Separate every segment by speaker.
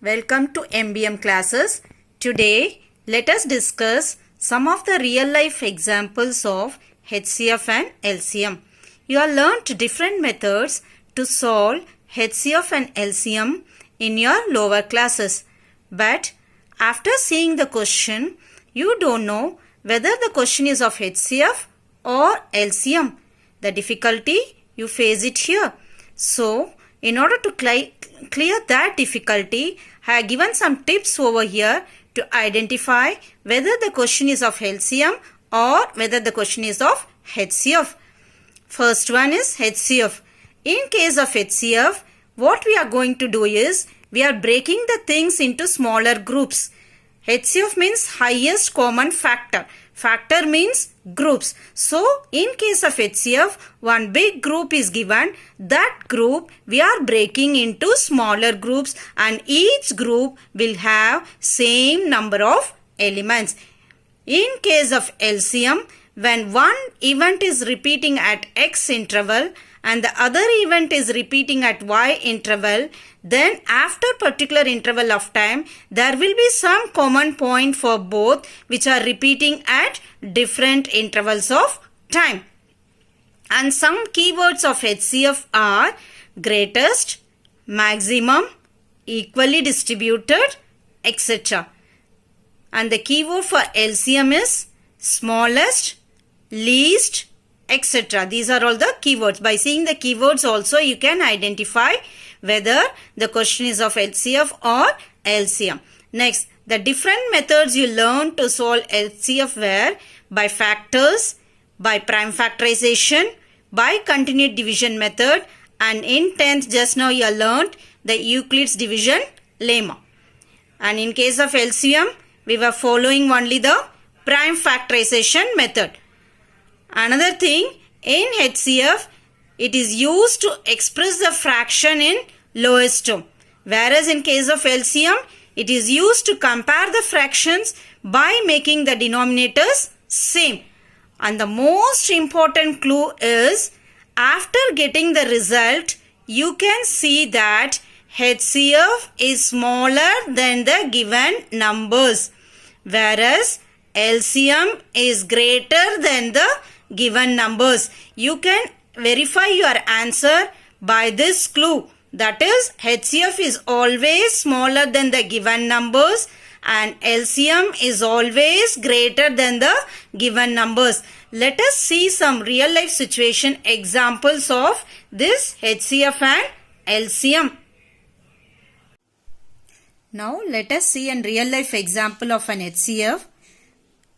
Speaker 1: Welcome to MBM classes. Today, let us discuss some of the real-life examples of HCF and LCM. You have learnt different methods to solve HCF and LCM in your lower classes. But after seeing the question, you don't know whether the question is of HCF or LCM. The difficulty, you face it here. So, in order to clear that difficulty, I have given some tips over here to identify whether the question is of LCM or whether the question is of HCF. First one is HCF. In case of HCF, what we are going to do is, we are breaking the things into smaller groups. HCF means highest common factor. Factor means groups. So, in case of HCF, one big group is given. That group we are breaking into smaller groups and each group will have same number of elements. In case of LCM, when one event is repeating at X interval and the other event is repeating at Y interval, then after particular interval of time, there will be some common point for both which are repeating at different intervals of time. And some keywords of HCF are greatest, maximum, equally distributed, etc. And the keyword for LCM is smallest, least, etc. These are all the keywords. By seeing the keywords also, you can identify whether the question is of HCF or LCM. Next, the different methods you learn to solve HCF were by factors, by prime factorization, by continued division method, and in 10th just now you learned the Euclid's division lemma. And in case of LCM, we were following only the prime factorization method. Another thing, in HCF, it is used to express the fraction in lowest term. Whereas in case of LCM, it is used to compare the fractions by making the denominators same. And the most important clue is, after getting the result, you can see that HCF is smaller than the given numbers, whereas LCM is greater than the given numbers. You can verify your answer by this clue. That is, HCF is always smaller than the given numbers and LCM is always greater than the given numbers. Let us see some real life situation examples of this HCF and LCM. Now let us see a real life example of an HCF.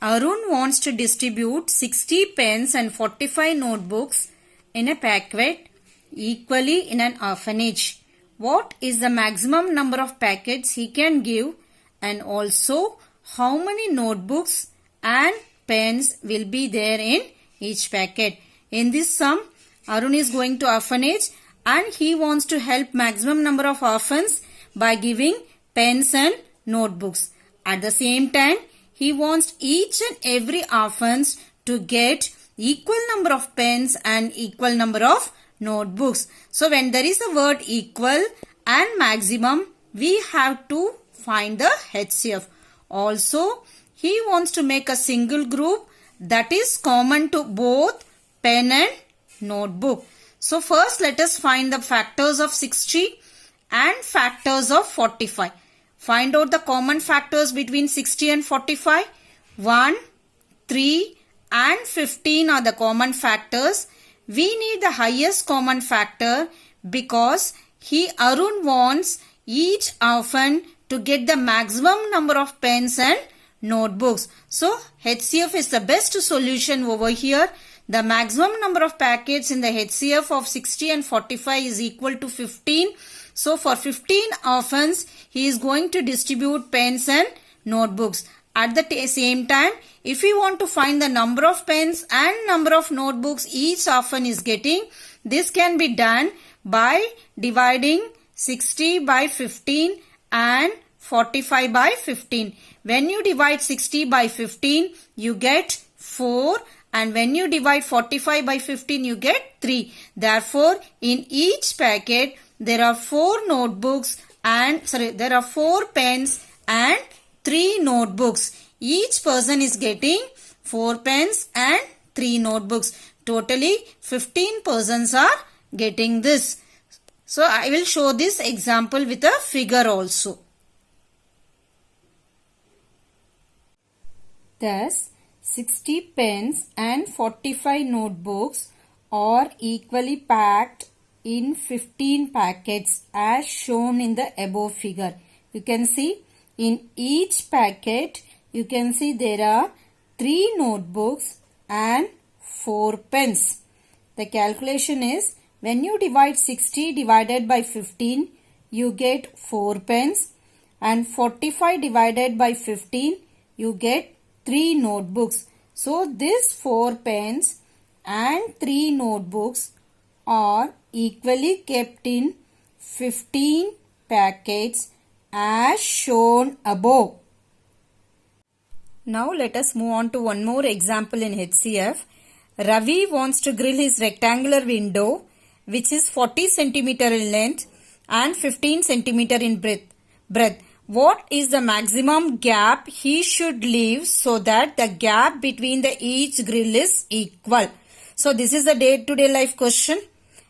Speaker 1: Arun wants to distribute 60 pens and 45 notebooks in a packet equally in an orphanage. What is the maximum number of packets he can give, and also how many notebooks and pens will be there in each packet? In this sum, Arun is going to orphanage and he wants to help maximum number of orphans by giving pens and notebooks. At the same time, he wants each and every orphans to get equal number of pens and equal number of notebooks. So when there is a word equal and maximum, we have to find the HCF. Also, he wants to make a single group that is common to both pen and notebook. So first let us find the factors of 60 and factors of 45. Find out the common factors between 60 and 45. 1, 3 and 15 are the common factors. We need the highest common factor because Arun wants each orphan to get the maximum number of pens and notebooks. So HCF is the best solution over here. The maximum number of packets in the HCF of 60 and 45 is equal to 15. So for 15 orphans, he is going to distribute pens and notebooks. At the same time, if we want to find the number of pens and number of notebooks each orphan is getting, this can be done by dividing 60 by 15 and 45 by 15. When you divide 60 by 15, you get 4, and when you divide 45 by 15, you get 3. Therefore, in each packet, there are 4 notebooks and there are 4 pens and 3 notebooks. Each person is getting 4 pens and 3 notebooks. Totally 15 persons are getting this. So I will show this example with a figure also. Thus 60 pens and 45 notebooks are equally packed in 15 packets as shown in the above figure. You can see in each packet you can see there are 3 notebooks and 4 pens. The calculation is when you divide 60 divided by 15 you get 4 pens, and 45 divided by 15 you get 3 notebooks. So these 4 pens and 3 notebooks are equally kept in 15 packets as shown above. Now let us move on to one more example in HCF. Ravi wants to grill his rectangular window which is 40 cm in length and 15 cm in breadth. What is the maximum gap he should leave so that the gap between each grill is equal? So this is a day-to-day life question.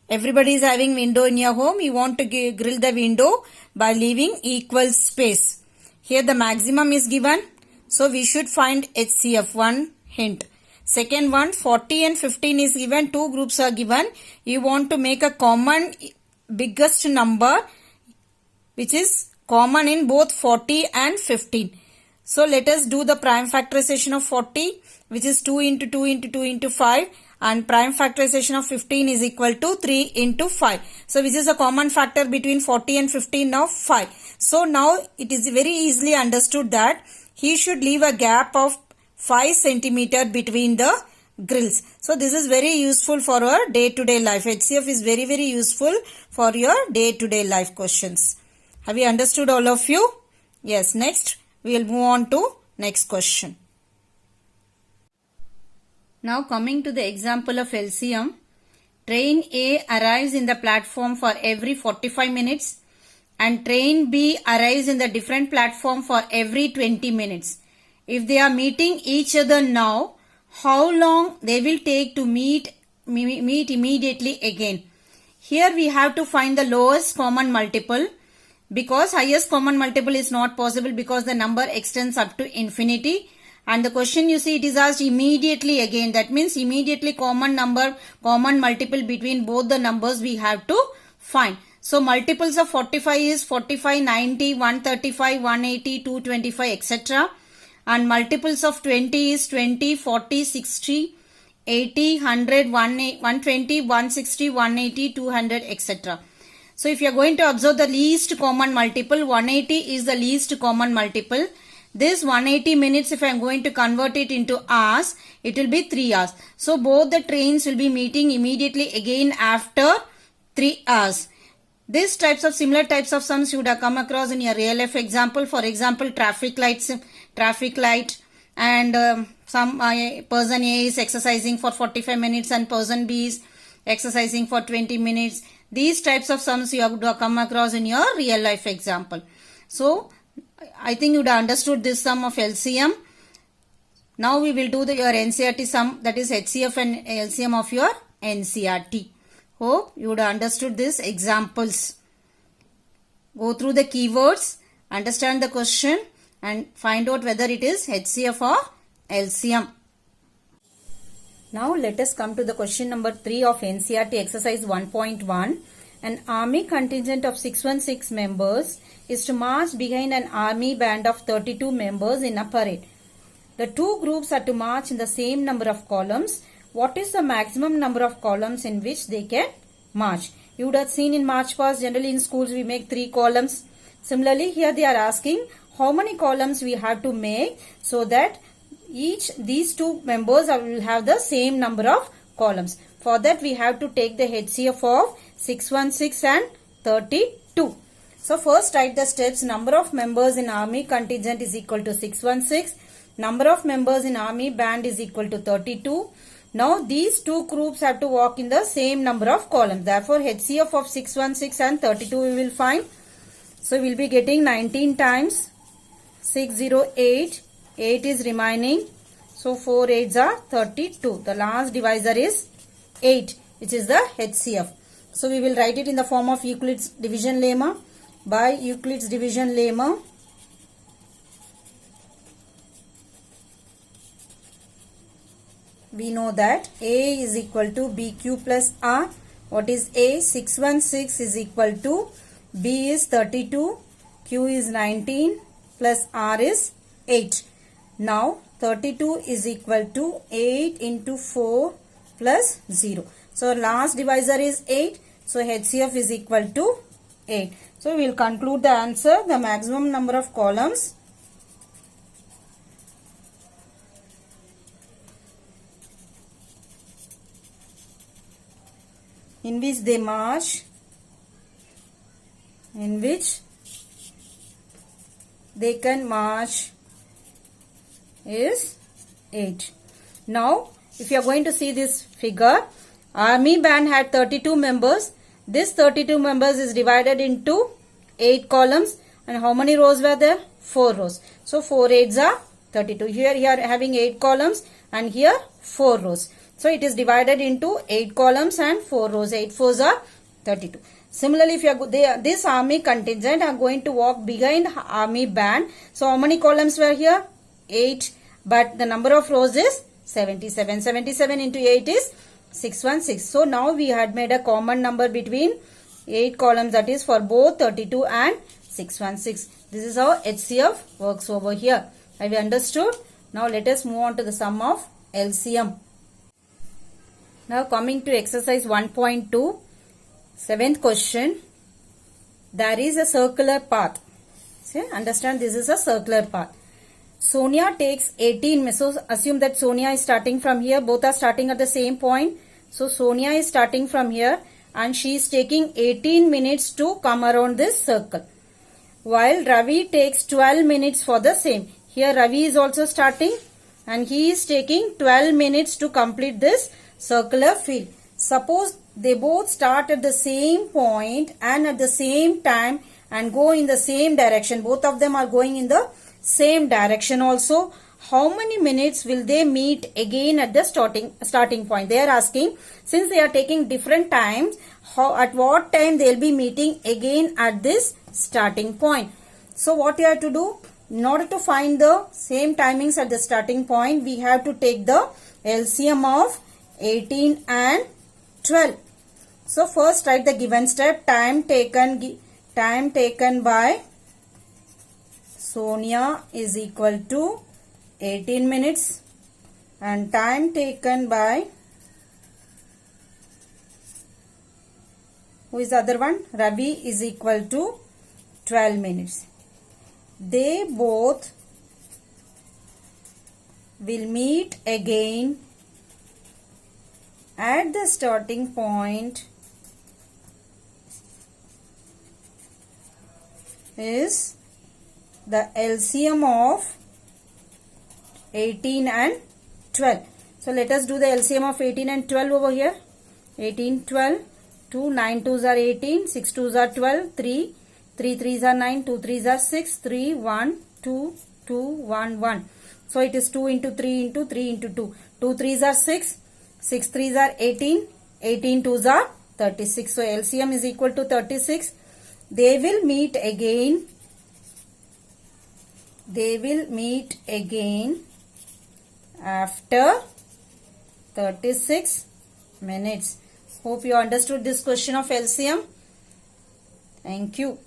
Speaker 1: Everybody is having window in your home. You want to grill the window by leaving equal space. Here the maximum is given. So we should find HCF. One hint. Second one, 40 and 15 is given. 2 groups are given. You want to make a common biggest number which is common in both 40 and 15. So let us do the prime factorization of 40, which is 2 into 2 into 2 into 5, and prime factorization of 15 is equal to 3 into 5. So which is a common factor between 40 and 15 now? 5. So now it is very easily understood that he should leave a gap of 5 cm between the grills. So this is very useful for our day-to-day life. HCF is very useful for your day-to-day life questions. Have you understood all of you? Yes. Next we will move on to next question. Now coming to the example of LCM. Train A arrives in the platform for every 45 minutes and train B arrives in the different platform for every 20 minutes. If they are meeting each other now, how long they will take to meet immediately again? Here we have to find the lowest common multiple, because highest common multiple is not possible because the number extends up to infinity. And the question, you see, it is asked immediately again. That means immediately common multiple between both the numbers we have to find. So multiples of 45 is 45, 90, 135, 180, 225, etc. And multiples of 20 is 20, 40, 60, 80, 100, 120, 160, 180, 200, etc. So if you are going to observe the least common multiple, 180 is the least common multiple. This 180 minutes, if I am going to convert it into hours, it will be 3 hours. So both the trains will be meeting immediately again after 3 hours. These similar types of sums you would have come across in your real life example. For example, traffic light, and some person A is exercising for 45 minutes and person B is exercising for 20 minutes. These types of sums you would have come across in your real life example. So I think you would have understood this sum of LCM. Now we will do your NCERT sum, that is HCF and LCM of your NCERT. Hope you would have understood these examples. Go through the keywords, understand the question and find out whether it is HCF or LCM. Now let us come to the question number 3 of NCERT exercise 1.1. An army contingent of 616 members is to march behind an army band of 32 members in a parade. The two groups are to march in the same number of columns. What is the maximum number of columns in which they can march? You would have seen in march past, generally in schools we make 3 columns. Similarly, here they are asking how many columns we have to make so that these two members will have the same number of columns. For that we have to take the HCF of 616 and 32. So first write the steps. Number of members in army contingent is equal to 616. Number of members in army band is equal to 32. Now these two groups have to walk in the same number of columns. Therefore HCF of 616 and 32 we will find. So we'll be getting 19 times 608. 8 is remaining. So 4 8s are 32. The last divisor is 8, which is the HCF. So we will write it in the form of Euclid's division lemma. By Euclid's division lemma, we know that A is equal to BQ plus R. What is A? 616 is equal to B is 32, Q is 19 plus R is 8. Now 32 is equal to 8 into 4 plus 0. So last divisor is 8. So HCF is equal to 8. So we will conclude the answer. The maximum number of columns in which they march, in which they can march is 8. Now, if you are going to see this figure, army band had 32 members. This 32 members is divided into 8 columns. And how many rows were there? 4 rows. So, 4 8s are 32. Here you are having 8 columns and here 4 rows. So, it is divided into 8 columns and 4 rows. 8 4s are 32. Similarly, if you are this army contingent are going to walk behind army band. So, how many columns were here? 8. But the number of rows is 77. 77 into 8 is 616. So now we had made a common number between 8 columns, that is for both 32 and 616. This is how HCF works over here. Have you understood? Now let us move on to the sum of LCM. Now coming to exercise 1.2, 7th question. There is a circular path. See, understand this is a circular path. Sonia takes 18 minutes. So assume that Sonia is starting from here. Both are starting at the same point. So Sonia is starting from here and she is taking 18 minutes to come around this circle. While Ravi takes 12 minutes for the same. Here Ravi is also starting and he is taking 12 minutes to complete this circular field. Suppose they both start at the same point and at the same time and go in the same direction. Both of them are going in the same direction also. How many minutes will they meet again at the starting point? They are asking, since they are taking different times, at what time they will be meeting again at this starting point. So what you have to do, in order to find the same timings at the starting point, we have to take the LCM of 18 and 12. So first write the given step. Time taken by Sonia is equal to 18 minutes and time taken by, who is the other one? Ravi is equal to 12 minutes. They both will meet again at the starting point is the LCM of 18 and 12. So let us do the LCM of 18 and 12 over here. 18, 12, 2, 9 2s are 18, 6 2s are 12, 3, 3 3s are 9, 2 3s are 6, 3, 1, 2, 2, 1, 1. So it is 2 into 3 into 3 into 2. 2 3s are 6, 6 3s are 18, 18 2s are 36. So LCM is equal to 36. They will meet again. They will meet again after 36 minutes. Hope you understood this question of LCM. Thank you.